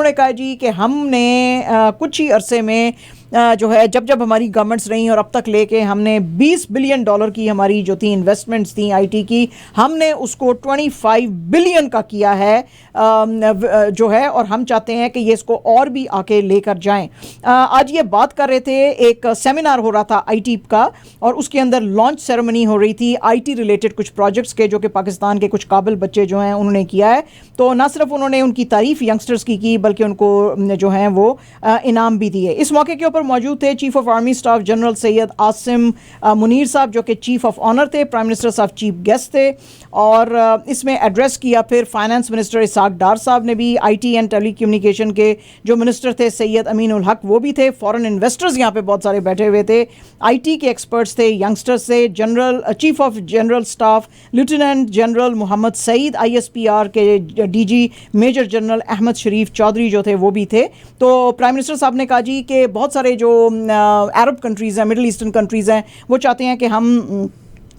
उन्होंने कहा जी कि हमने कुछ ही अरसे में जो है जब हमारी गवर्नमेंट्स रही और अब तक लेके हमने $20 बिलियन की हमारी जो थी इन्वेस्टमेंट्स थी आईटी की, हमने उसको 25 बिलियन का किया है जो है, और हम चाहते हैं कि ये इसको और भी आके लेकर जाएं। आज ये बात कर रहे थे, एक सेमिनार हो रहा था आईटी का और उसके अंदर लॉन्च सेरेमनी हो रही थी आईटी रिलेटेड कुछ प्रोजेक्ट्स के, जो कि पाकिस्तान के कुछ काबिल बच्चे जो हैं उन्होंने किया है। तो ना सिर्फ उन्होंने उनकी तारीफ यंगस्टर्स की बल्कि उनको जो है वो इनाम भी दिए। इस मौके के ऊपर मौजूद थे chief of army staff general Syed Asim Munir साहब, जो कि चीफ ऑफ ऑनर थे, प्राइम मिनिस्टर साहब चीफ गेस्ट थे, और इसमें एड्रेस किया फिर फाइनेंस मिनिस्टर इसाक डार साहब ने भी, आईटी एंड टेली कम्युनिकेशन के जो मिनिस्टर थे सैयद अमीन उल हक वो भी थे, फॉरेन इन्वेस्टर्स यहाँ पे बहुत सारे बैठे हुए थे, आईटी के एक्सपर्ट्स थे, यंगस्टर्स थे, general chief of general staff lieutenant general Mohammad Saeed, ISPR के DG major general Ahmed Sharif Chaudhry जो थे वो भी थे। तो प्राइम मिनिस्टर साहब ने कहा जी कि बहुत सारे जो अरब कंट्रीज़ हैं, मिडिल ईस्टर्न कंट्रीज़ हैं, वो चाहते हैं कि हम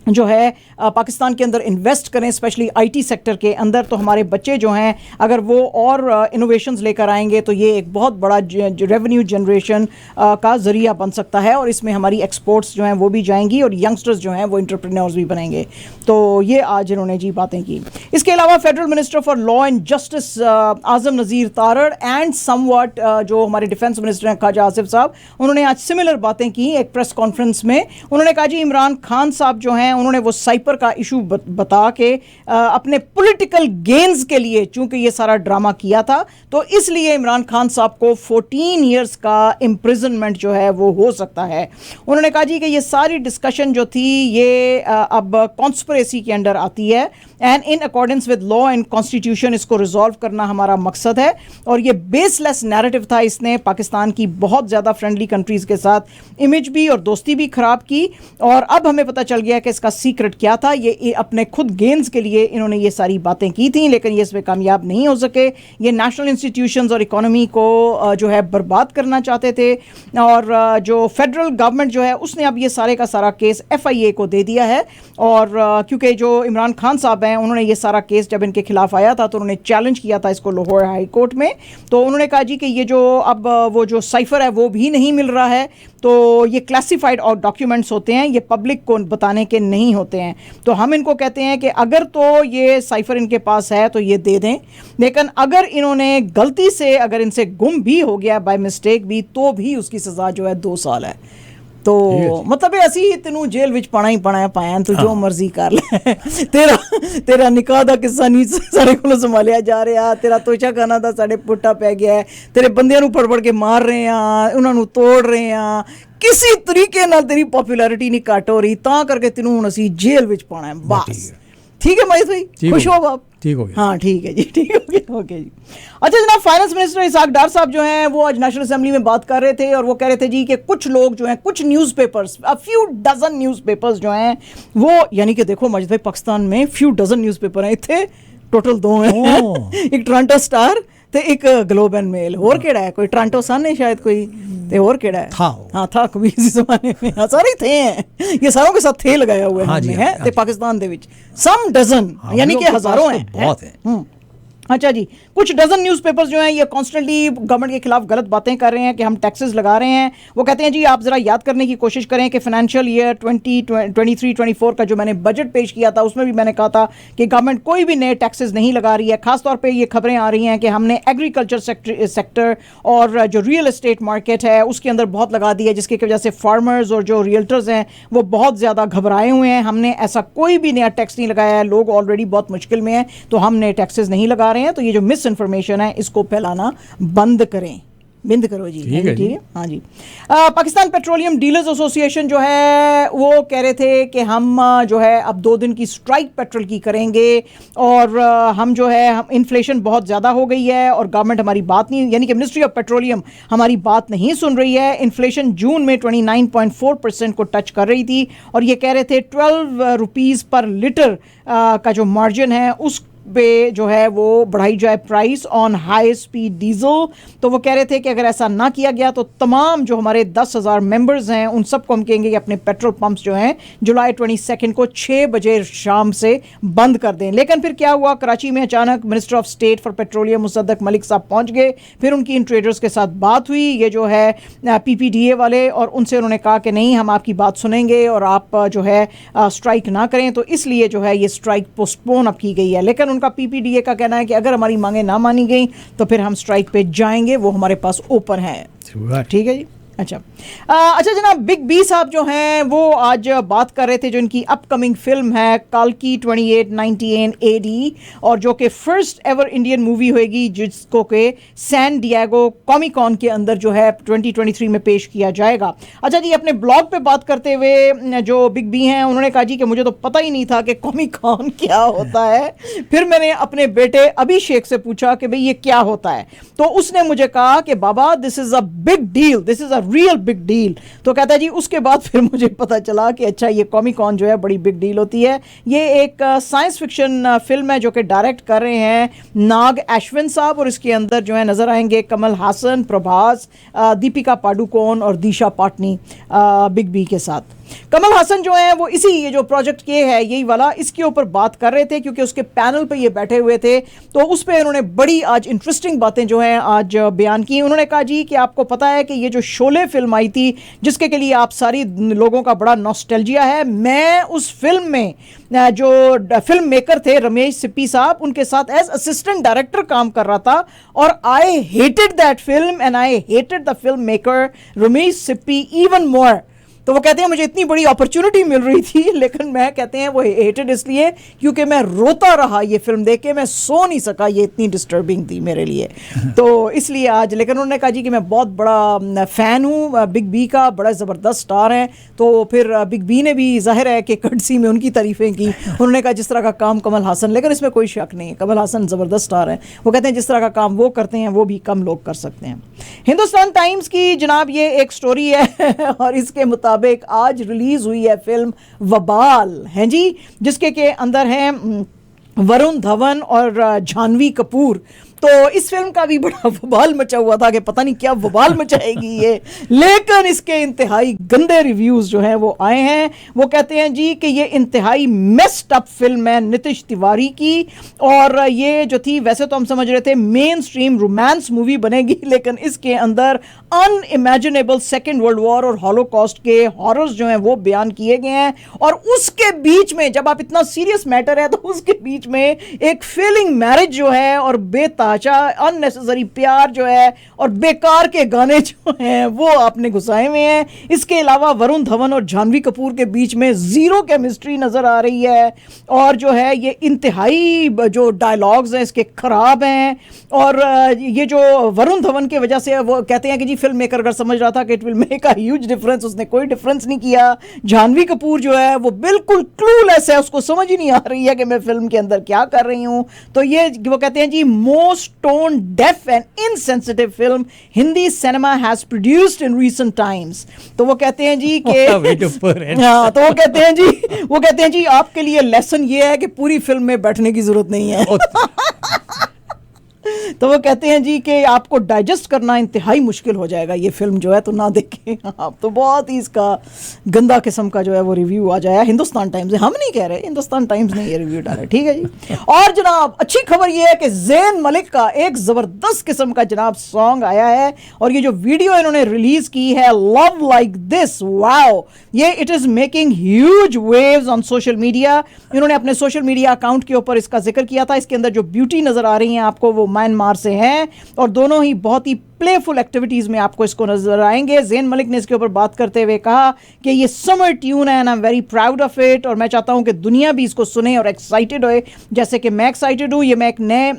जो है पाकिस्तान के अंदर इन्वेस्ट करें, स्पेशली आईटी सेक्टर के अंदर। तो हमारे बच्चे जो हैं अगर वो और इनोवेशंस लेकर आएंगे तो ये एक बहुत बड़ा रेवेन्यू जनरेशन का ज़रिया बन सकता है, और इसमें हमारी एक्सपोर्ट्स जो हैं वो भी जाएंगी और यंगस्टर्स जो हैं वो एंटरप्रेन्योर्स भी बनेंगे। तो ये आज इन्होंने जी बातें की। इसके अलावा federal minister for law and justice Azam Nazeer Tarar and somewhat जो हमारे डिफेंस मिनिस्टर हैं ख्वाजा आसिफ साहब, उन्होंने आज सिमिलर बातें की एक प्रेस कॉन्फ्रेंस में। उन्होंने कहा जी इमरान खान साहब जो हैं उन्होंने वो साइपर का इशू बता के अपने पॉलिटिकल गेन्स के लिए चूंकि ये सारा ड्रामा किया था, तो इसलिए इमरान खान साहब को 14 इयर्स का इम्प्रिजनमेंट जो है वो हो सकता है। उन्होंने कहा जी कि ये सारी डिस्कशन जो थी ये अब कॉन्स्पिरेसी के अंडर आती है, and in accordance with law and constitution इसको रिजॉल्व करना हमारा मकसद है, और ये बेसलेस नैरेटिव था। इसने पाकिस्तान की बहुत ज़्यादा फ्रेंडली कंट्रीज़ के साथ इमेज भी और दोस्ती भी ख़राब की, और अब हमें पता चल गया कि इसका सीक्रेट क्या था। ये अपने खुद गेन्स के लिए इन्होंने ये सारी बातें की थी, लेकिन ये इसमें कामयाब नहीं हो सके। ये नेशनल इंस्टीट्यूशंस और इकोनॉमी को जो है बर्बाद करना चाहते थे, और जो फेडरल गवर्नमेंट जो है उसने अब ये सारे का सारा केस FIA को दे दिया है। और क्योंकि जो इमरान खान साहब हैं उन्होंने ये सारा केस जब इनके खिलाफ आया था तो उन्होंने चैलेंज किया था इसको लाहौर हाई कोर्ट में। तो उन्होंने कहा जी कि ये जो अब वो जो साइफर है वो भी नहीं मिल रहा है, तो ये क्लासिफाइड और डॉक्यूमेंट्स होते हैं, ये पब्लिक को बताने के नहीं होते हैं। तो हम इनको कहते हैं कि अगर तो ये साइफर इनके पास है तो ये दे दें, लेकिन अगर इन्होंने गलती से अगर इनसे गुम भी हो गया बाय मिस्टेक भी, तो भी उसकी सज़ा जो है 2 साल है। तो मतलब असी तेनू जेल विच पाना ही पाना है, पाया तू जो मर्जी कर ले। तेरा निकाह दा किस्सा नहीं सारे को संभालिया जा रहा, तेरा तोशा खाना दा साडे पुट्टा पै गया है, तेरे बंदियां नू फड़ के मार रहे हैं, उन्होंने तोड़ रहे हैं, किसी तरीके नाल तेरी पॉपुलैरिटी नहीं घट हो रही, ता करके तेनू हुण असी जेल विच पाना है बस। ठीक है माइस भाई, खुश हो आप? ठीक हो गया। हाँ ठीक है जी, ठीक हो गया, ओके जी। अच्छा जनाब, फाइनेंस मिनिस्टर इसाक डार साहब जो हैं वो आज नेशनल असेंबली में बात कर रहे थे, और वो कह रहे थे जी कि कुछ लोग जो हैं, कुछ newspapers, a few dozen newspapers जो हैं वो, यानी कि देखो मजिद भाई पाकिस्तान में फ्यू डजन न्यूज़पेपर हैं, इतने टोटल 2 हैं एक टोरंटो स्टार ते एक ग्लोब एंड मेल, और केड़ा है कोई टोरंटो सन है शायद कोई, ते और केड़ा है था कभी इसी ज़माने में, हाँ सारे थे हैं, ये सारों के साथ थे लगाया हुआ है ते पाकिस्तान दे विच सम डजन यानी कि हज़ारों हैं, बहुत है। अच्छा जी, कुछ डजन न्यूज़पेपर्स जो हैं ये कॉन्स्टेंटली गवर्नमेंट के खिलाफ गलत बातें कर रहे हैं कि हम टैक्सेस लगा रहे हैं। वो कहते हैं जी आप ज़रा याद करने की कोशिश करें कि फाइनेंशियल ईयर 2023-24 का जो मैंने बजट पेश किया था उसमें भी मैंने कहा था कि गवर्नमेंट कोई भी नए टैक्सेस नहीं लगा रही है। खासतौर पर ये खबरें आ रही हैं कि हमने एग्रीकल्चर सेक्टर और जो रियल एस्टेट मार्केट है उसके अंदर बहुत लगा दी है, जिसकी वजह से फार्मर्स और जो रियल्टर्स हैं वो बहुत ज़्यादा घबराए हुए हैं। हमने ऐसा कोई भी नया टैक्स नहीं लगाया है, लोग ऑलरेडी बहुत मुश्किल में हैं, तो हम नए टैक्सेस नहीं लगा रहे हैं। तो ये जो मिस इन्फॉर्मेशन है इसको फैलाना बंद करें, बंद करो जी। ठीक है हाँ जी। पाकिस्तान पेट्रोलियम डीलर्स एसोसिएशन जो है वो कह रहे थे कि हम जो है अब 2 दिन की स्ट्राइक पेट्रोल की करेंगे, और हम जो है हम इन्फ्लेशन बहुत ज़्यादा हो गई है और गवर्नमेंट हमारी बात नहीं, यानी कि मिनिस्ट्री ऑफ पेट्रोलियम हमारी बात नहीं सुन रही है। इन्फ्लेशन जून में 29.4% को टच कर रही थी, और ये कह रहे थे 12 रुपीज़ पर लीटर का जो मार्जिन है पे जो है वो बढ़ाई जाए price on high speed diesel. तो वो कह रहे थे कि अगर ऐसा ना किया गया तो तमाम जो हमारे 10,000 मेंबर्स हैं उन सबको हम कहेंगे कि अपने पेट्रोल पंप्स जो हैं जुलाई 22 को 6 बजे शाम से बंद कर दें। लेकिन फिर क्या हुआ, कराची में अचानक minister of state for petroleum Musaddiq Malik साहब पहुंच गए। फिर उनकी इन ट्रेडर्स के साथ बात हुई, ये जो है PPDA वाले, और उनसे उन्होंने कहा कि नहीं, हम आपकी बात सुनेंगे और आप जो है स्ट्राइक ना करें। तो इसलिए जो है ये स्ट्राइक पोस्टपोन अब की गई है। लेकिन उनका PPDA का कहना है कि अगर हमारी मांगें ना मानी गई तो फिर हम स्ट्राइक पे जाएंगे, वो हमारे पास ओपन है। ठीक है जी। अच्छा जनाब, बिग बी साहब जो हैं वो आज बात कर रहे थे जो इनकी अपकमिंग फिल्म है काल्की 2819 AD, और जो कि फर्स्ट एवर इंडियन मूवी होगी जिसको के सैन डिएगो कॉमिक कॉन के अंदर जो है 2023 में पेश किया जाएगा। अच्छा जी, अपने ब्लॉग पे बात करते हुए जो बिग बी हैं उन्होंने कहा जी कि मुझे तो पता ही नहीं था कि कॉमिक कॉन क्या होता है। फिर मैंने अपने बेटे अभिषेक से पूछा कि भाई ये क्या होता है, तो उसने मुझे कहा कि बाबा this is a big deal, this is a real big deal. तो कहता है जी उसके बाद फिर मुझे पता चला कि अच्छा ये कॉमिक कॉन जो है बड़ी बिग डील होती है। ये एक साइंस फिक्शन फिल्म है जो कि डायरेक्ट कर रहे हैं नाग अश्विन साहब, और इसके अंदर जो है नजर आएंगे कमल हासन, प्रभास, दीपिका पाडुकोन और दिशा पाटनी बिग बी के साथ। कमल हासन जो है वो इसी ये जो प्रोजेक्ट के है यही वाला, इसके ऊपर बात कर रहे थे क्योंकि उसके पैनल पे ये बैठे हुए थे। तो उस पे उन्होंने बड़ी आज इंटरेस्टिंग बातें जो हैं आज बयान की। उन्होंने कहा जी कि आपको पता है कि ये जो शोले फिल्म आई थी जिसके के लिए आप सारी लोगों का बड़ा नॉस्टैल्जिया है, मैं उस फिल्म में जो फिल्म मेकर थे रमेश सिप्पी साहब उनके साथ एज असिस्टेंट डायरेक्टर काम कर रहा था, और I hated that film and I hated the film maker Ramesh Sippy even more. तो वो कहते हैं मुझे इतनी बड़ी अपॉर्चुनिटी मिल रही थी, लेकिन मैं कहते हैं वो हेटेड इसलिए क्योंकि मैं रोता रहा ये फिल्म देख के, मैं सो नहीं सका, ये इतनी डिस्टर्बिंग थी मेरे लिए। तो इसलिए आज, लेकिन उन्होंने कहा जी कि मैं बहुत बड़ा फ़ैन हूँ बिग बी का, बड़ा ज़बरदस्त स्टार हैं। तो फिर बिग बी ने भी जाहिर है कि कर्टसी में उनकी तारीफ़ें की। उन्होंने कहा जिस तरह का काम कमल हासन, लेकिन इसमें कोई शक नहीं है कमल हासन ज़बरदस्त स्टार हैं। वो कहते हैं जिस तरह का काम वो करते हैं वो भी कम लोग कर सकते हैं। हिंदुस्तान टाइम्स की जनाब ये एक स्टोरी है और इसके मुताबिक आज रिलीज हुई है फिल्म वबाल हैं जी, जिसके के अंदर हैं वरुण धवन और जानवी कपूर। तो इस फिल्म का भी बड़ा वबाल मचा हुआ था कि पता नहीं क्या वबाल मचाएगी ये, लेकिन इसके इंतहाई गंदे रिव्यूज़ जो हैं वो आए हैं। वो कहते हैं जी कि ये इंतहाई मेस्ड अप फिल्म है नीतीश तिवारी की, और ये जो थी वैसे तो हम समझ रहे थे मेन स्ट्रीम रोमांस मूवी बनेगी, लेकिन इसके अंदर अनइमेजिनेबल सेकेंड वर्ल्ड वॉर और हॉलोकॉस्ट के हॉरर्स जो हैं वो बयान किए गए हैं। और उसके बीच में जब आप इतना सीरियस मैटर है तो उसके बीच में एक फेलिंग मैरिज जो है और अननेसेसरी प्यार जो है और बेकार के गाने जो हैं वो आपने घुसाए हुए हैं। इसके अलावा वरुण धवन और जानवी कपूर के बीच में जीरो केमिस्ट्री नजर आ रही है, और जो है ये इंतहाई जो डायलॉग्स हैं इसके खराब हैं। और ये जो वरुण धवन की वजह से वो कहते हैं कि जी फिल्म मेकर अगर समझ रहा था कि it will make a huge difference, उसने कोई डिफरेंस नहीं किया। जानवी कपूर जो है वो बिल्कुल क्लूलेस है, उसको समझ ही नहीं आ रही है कि मैं फिल्म के अंदर क्या कर रही हूं। तो ये वो कहते हैं जी most tone deaf and insensitive film Hindi cinema has produced in recent times। तो वो कहते हैं जी कि हाँ, तो वो कहते हैं जी आपके लिए लेसन ये है कि पूरी फिल्म में बैठने की जरूरत नहीं है। तो वो कहते हैं जी कि आपको डाइजेस्ट करना इंतहाई मुश्किल हो जाएगा ये फिल्म जो है, तो ना देखें आप। तो बहुत ही इसका गंदा किस्म का जो है वो रिव्यू आ जाया हिंदुस्तान टाइम्स से। हम नहीं कह रहे, हिंदुस्तान टाइम्स ने ये रिव्यू डाला, ठीक है जी। और जनाब अच्छी खबर ये है कि ज़ैन मलिक का एक ज़बरदस्त किस्म का जनाब सॉन्ग आया है, और ये जो वीडियो इन्होंने रिलीज की है लव लाइक दिस, वाओ, ये it is making huge waves on social media. इन्होंने अपने सोशल मीडिया अकाउंट के ऊपर इसका जिक्र किया था। इसके अंदर जो ब्यूटी नज़र आ रही हैं आपको वो म्यांमार से हैं, और दोनों ही बहुत ही प्लेफुल एक्टिविटीज में आपको इसको नजर आएंगे। ज़ैन मलिक ने इसके ऊपर बात करते हुए कहा कि ये समर ट्यून है and I am very proud of it, और मैं चाहता हूं कि दुनिया भी इसको सुने और एक्साइटेड होए जैसे कि मैं एक्साइटेड हूं। ये मैं एक नए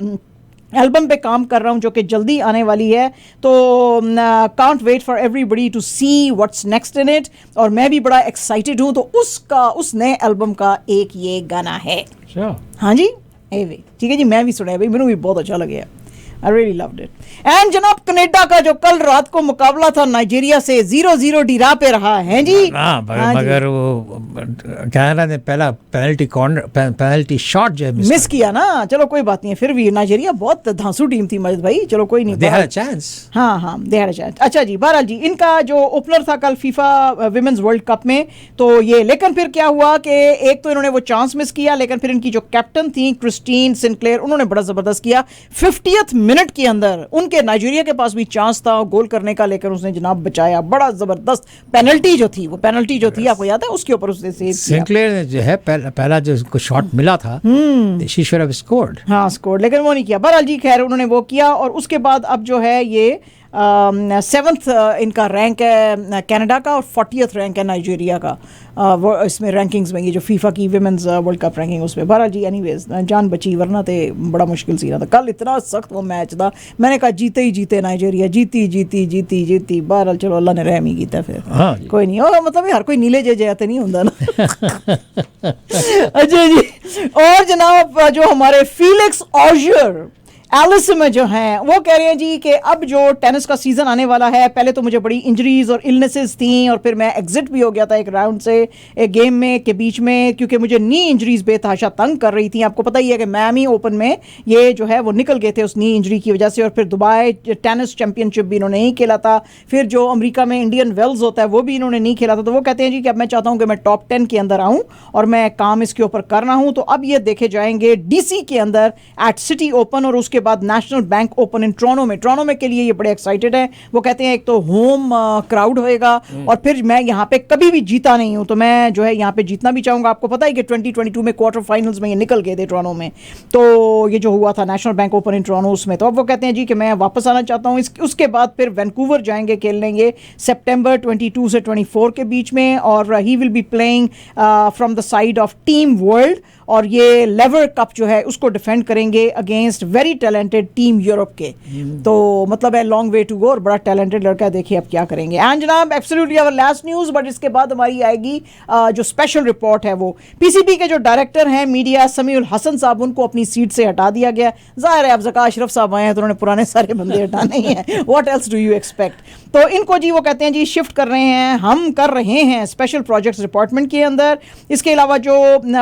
एल्बम पे काम कर रहा हूं जो कि जल्दी आने वाली है, तो can't wait for everybody to see what's next in it, और मैं भी बड़ा एक्साइटेड हूं। तो उस नए एल्बम का एक ये गाना है। हाँ जी, ठीक है जी, मैं भी सुना है भाई, मैंने भी बहुत अच्छा लगे। I really loved it. And जनाब कनाडा का जो कल रात को मुकाबला था नाइजीरिया से 0-0 ड्रा पे रहा है जी। हाँ, मगर वो कनाडा ने पहला पेनल्टी शॉट जो मिस किया ना। चलो कोई बात नहीं है, फिर भी नाइजीरिया बहुत धांसू टीम थी मजिद भाई। चलो कोई नहीं, दे हैड अ चांस। हाँ दे हैड अ चांस। अच्छा जी, बहरहाल जी इनका जो ओपनर था कल फीफा विमेंस वर्ल्ड कप में, तो ये लेकिन फिर क्या हुआ कि एक तो इन्होंने वो चांस मिस किया, लेकिन फिर इनकी जो कैप्टन थी क्रिस्टीन सिंक्लेयर, उन्होंने बड़ा जबरदस्त किया। 50th मिनट के अंदर उनके नाइजीरिया के पास भी चांस था गोल करने का, लेकिन उसने जनाब बचाया। बड़ा जबरदस्त पेनल्टी जो थी, वो पेनल्टी जो थी आपको याद है, उसके ऊपर उसने सेव किया। सिंक्लेयर ने जो है पहला जो उसको शॉट मिला था, शी शुड हैव स्कोर्ड। हाँ स्कोर्ड, लेकिन वो नहीं किया। बहरहाल जी खैर उन्होंने वो किया, और उसके बाद अब जो है ये 7th इनका रैंक है कनाडा का, और 40th रैंक है नाइजीरिया का वो इसमें रैंकिंग्स में, ये जो फीफा की विमेंस वर्ल्ड कप रैंकिंग उसमें। बहरहाल जी एनीवेज जान बची, वरना तो बड़ा मुश्किल सी रहा था। कल इतना सख्त वो मैच था, मैंने कहा जीते ही जीते नाइजीरिया, जीती। बहरहाल चलो अल्लाह ने रहम ही किया फिर। हाँ कोई नहीं, और मतलब हर कोई नीले जे तो नहीं होता ना। अच्छा जी, और जनाब जो हमारे फीलिक्स ऑजर एलिस में जो हैं वो कह रहे हैं जी कि अब जो टेनिस का सीज़न आने वाला है, पहले तो मुझे बड़ी इंजरीज और इलनेसेस थी, और फिर मैं एग्जिट भी हो गया था एक राउंड से, एक गेम में के बीच में, क्योंकि मुझे नी इंजरीज बेतहाशा तंग कर रही थी। आपको पता ही है कि मियामी ओपन में ये जो है वो निकल गए थे उस नी इंजरी की वजह से, और फिर दुबई टेनिस चैंपियनशिप भी इन्होंने नहीं खेला था, फिर जो अमेरिका में इंडियन वेल्स होता है वो भी इन्होंने नहीं खेला था। तो वो कहते हैं जी कि अब मैं चाहता हूँ कि मैं टॉप 10 के अंदर आऊँ और मैं काम इसके ऊपर करना हूँ। तो अब ये देखे जाएंगे DC के अंदर एट सिटी ओपन, और उसके बाद national bank open in Toronto में के लिए ये बड़े एक्साइटेड है। वो कहते हैं एक तो होम क्राउड होएगा, और फिर मैं यहाँ पे कभी भी जीता नहीं हूँ, तो मैं जो है यहाँ पे जीतना भी चाहूँगा। आपको पता है कि 2022 में क्वार्टर फाइनल्स में ये निकल गए थे टोरंटो में, तो ये जो हुआ था national bank open in Toronto उसमें। तो अब वो कहते हैं जी कि मैं वापस आना चाहता हूँ। उसके बाद फिर वैंकूवर जाएंगे, खेल लेंगे सितंबर 22 से 24 के बीच में, और he will be playing from the side of team world, और ये लेवर कप जो है उसको डिफेंड करेंगे against very talented team Europe के। तो मतलब है लॉन्ग वे टू गो, और बड़ा टैलेंटेड लड़का है, देखिए अब क्या करेंगे। एंड जनाब absolutely our last news, but इसके बाद हमारी आएगी जो स्पेशल रिपोर्ट है, वो PCB के जो डायरेक्टर हैं मीडिया समीउल हसन साहब, उनको अपनी सीट से हटा दिया गया। जाहिर है अब ज़का अशरफ साहब आए हैं तो उन्होंने पुराने सारे बंदे हटाने ही हैं, what else do you expect. तो इनको जी वो कहते हैं जी शिफ्ट कर रहे हैं, हम कर रहे हैं स्पेशल प्रोजेक्ट्स डिपार्टमेंट के अंदर। इसके अलावा जो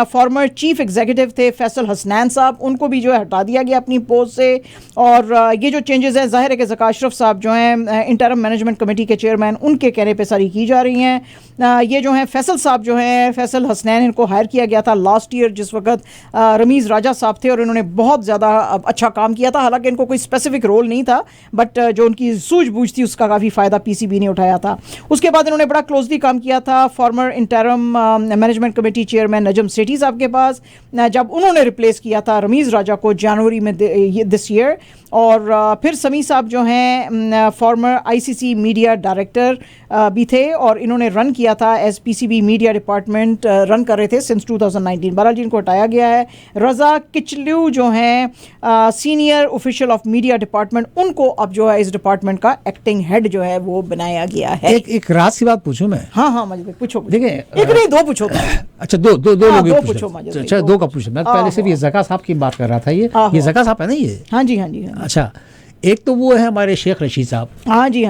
फॉर्मर चीफ एग्जीक्यूटिव थे फैसल हसनैन साहब, उनको भी जो है हटा दिया गया अपनी पोस्ट से। और ये जो चेंजेस हैं जाहिर है कि ज़का अशरफ साहब जो हैं इंटरम मैनेजमेंट कमेटी के चेयरमैन, उनके कहने पे सारी की जा रही हैं। ये जो हैं फैसल साहब जो हैं, फैसल हसनैन, इनको हायर किया गया था लास्ट ईयर जिस वक्त रमीज़ राजा साहब थे, और इन्होंने बहुत ज़्यादा अच्छा काम किया था। हालांकि इनको कोई स्पेसिफिक रोल नहीं था, बट जो उनकी सूझबूझ थी उसका काफ़ी फ़ायदा PCB ने उठाया था। उसके बाद इन्होंने बड़ा क्लोजली काम किया था former interim management committee chairman Najam Sethi साहब के पास, जब उन्होंने रिप्लेस किया था रमीज़ राजा को जनवरी में दिस ईयर। और फिर समी साहब जो हैं फॉर्मर ICC मीडिया डायरेक्टर भी थे, और इन्होंने रन किया था as PCB media department run कर रहे थे सिंस 2019। बहरहाल जी इनको हटाया गया है। रज़ा किचलू जो हैं senior official of media department, उनको अब जो है इस डिपार्टमेंट का एक्टिंग हेड जो है वो बनाया गया है। एक रात की बात पूछूं मैं? हाँ मुझे पूछो। देखिए एक नहीं दो पूछो। अच्छा दो लोग पूछो। अच्छा दो का पूछो। मैं पहले सिर्फ ये ज़का साहब की बात कर रहा था। ये ज़का साहब है ना ये? हाँ जी। अच्छा, एक तो वो है हमारे शेख रशीद साहब। हाँ जी।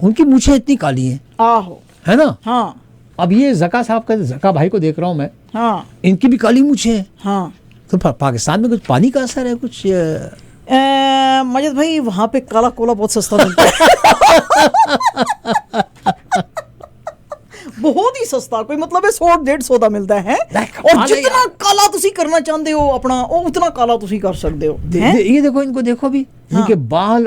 उनकी मूछें इतनी काली हैं, आहो, है ना? हाँ। अब ये ज़का साहब का, ज़का भाई को देख रहा हूँ मैं, हाँ, इनकी भी काली मूछें हैं। हाँ। तो पाकिस्तान में कुछ पानी का असर है कुछ? मजिद भाई वहाँ पे काला कोला बहुत सस्ता मिलता है। बहुत ही सस्ता, कोई मतलब है 100-150 ਦਾ ਮਿਲਦਾ है, और जितना काला तुसी करना चाहते हो अपना उतना काला तुसी कर सकते हो। ये देखो, इनको देखो भी, इनके बाल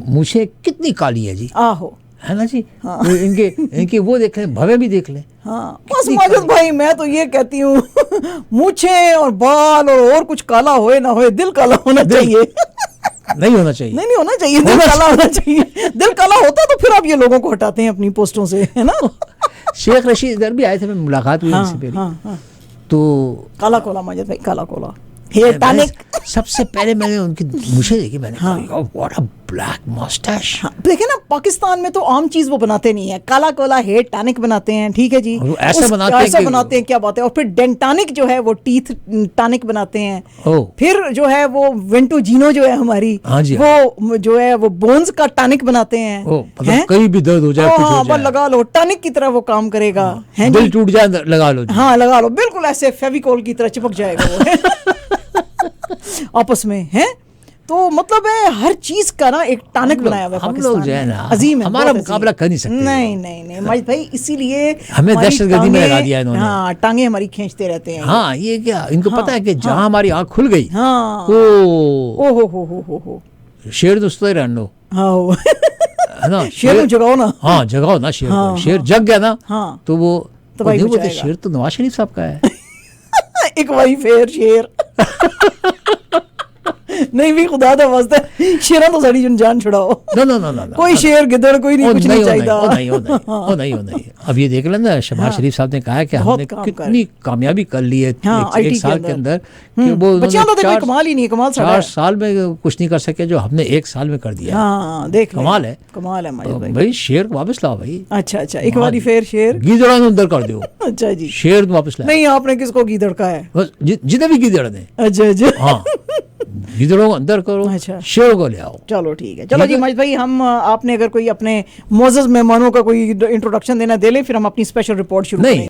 मूछें कितनी काली है जी। आहो, है ना जी। हाँ। इनके वो देख लें, भवे भी देख लें। हाँ, बस माजिद भाई मैं तो ये कहती हूँ मूछें और बाल और कुछ काला होए ना होए, दिल काला होना चाहिए। नहीं होना चाहिए, नहीं होना चाहिए, दिल काला होना चाहिए। दिल काला होता तो फिर आप ये लोगों को हटाते हैं अपनी पोस्टों से, है ना। शेख रशीद इधर भी आए थे, मैं मुलाकात हुई उनसे पहले। तो काला कोला माजिद भाई, काला कोला हेयर टॉनिक। सबसे पहले मैंने उनकी मुझे देखी, मैंने कहा व्हाट अ ब्लैक मस्टैच। देखे ना, पाकिस्तान में तो आम चीज वो बनाते नहीं है, काला कोला हेयर टॉनिक बनाते हैं, ठीक है जी, ऐसा बनाते हैं, क्या बात है। और फिर डेंटानिक जो है वो टीथ टॉनिक बनाते हैं। फिर जो है वो वेंटोजीनो जो है हमारी, वो जो है वो बोन्स का टॉनिक बनाते हैं। मतलब कहीं भी दर्द हो जाए, कुछ हो जाए, लगा लो, टॉनिक की तरह वो काम करेगा। दिल टूट जाए लगा लो, हाँ लगा लो, बिल्कुल ऐसे फेविकोल की तरह चिपक जाएगा वो आपस में है। तो मतलब है हर चीज का ना एक टॉनिक बनाया हुआ है हम लोग जो है ना, अजीम है, हमारा मुकाबला कर नहीं सकते। नहीं माजिद भाई, इसीलिए हमें दहशतगर्दी में लगा दिया इन्होंने। हाँ, टांगे हमारी खींचते रहते हैं। हाँ, ये क्या इनको पता है कि जहाँ हमारी आँख खुल गई, हाँ, हो शेर तो सुते रहने दो, है ना, शेर जगाओ ना। हाँ जगाओ ना शेर को। शेर जग गया ना तो वो बोलते शेर तो नवाज शरीफ साहब का है। एक वही फेर शेर नहीं भी खुदा दा वास्ते शेरा तो साड़ी जान छुड़ाओ। ना कोई शेर गिदड़ कोई नहीं, कुछ नहीं चाहिए। नहीं। अब ये देख लेना, शहबाज शरीफ साहब ने कहा है कि हमने कितनी कामयाबी कर ली है एक साल के अंदर, कि वो कमाल ही नहीं, कमाल 4 साल में कुछ नहीं कर सके जो हमने 1 साल में कर दिया। देख कमाल है भाई। शेर को वापस लाओ भाई। अच्छा, एक बार फिर शेर गीदड़ा अंदर कर दो। अच्छा जी, शेर वापस लाओ। नहीं, आपने किसको गीदड़ का है? जितने भी गीदड़ ने। अच्छा, हाँ, गिदड़ों को अंदर करो, अच्छा, शेरों को ले आओ। चलो ठीक है। चलो जी माजिद भाई, हम आपने अगर कोई अपने मोअज़्ज़ज़ मेहमानों का कोई इंट्रोडक्शन देना दे लें, फिर हम अपनी स्पेशल रिपोर्ट शुरू करें।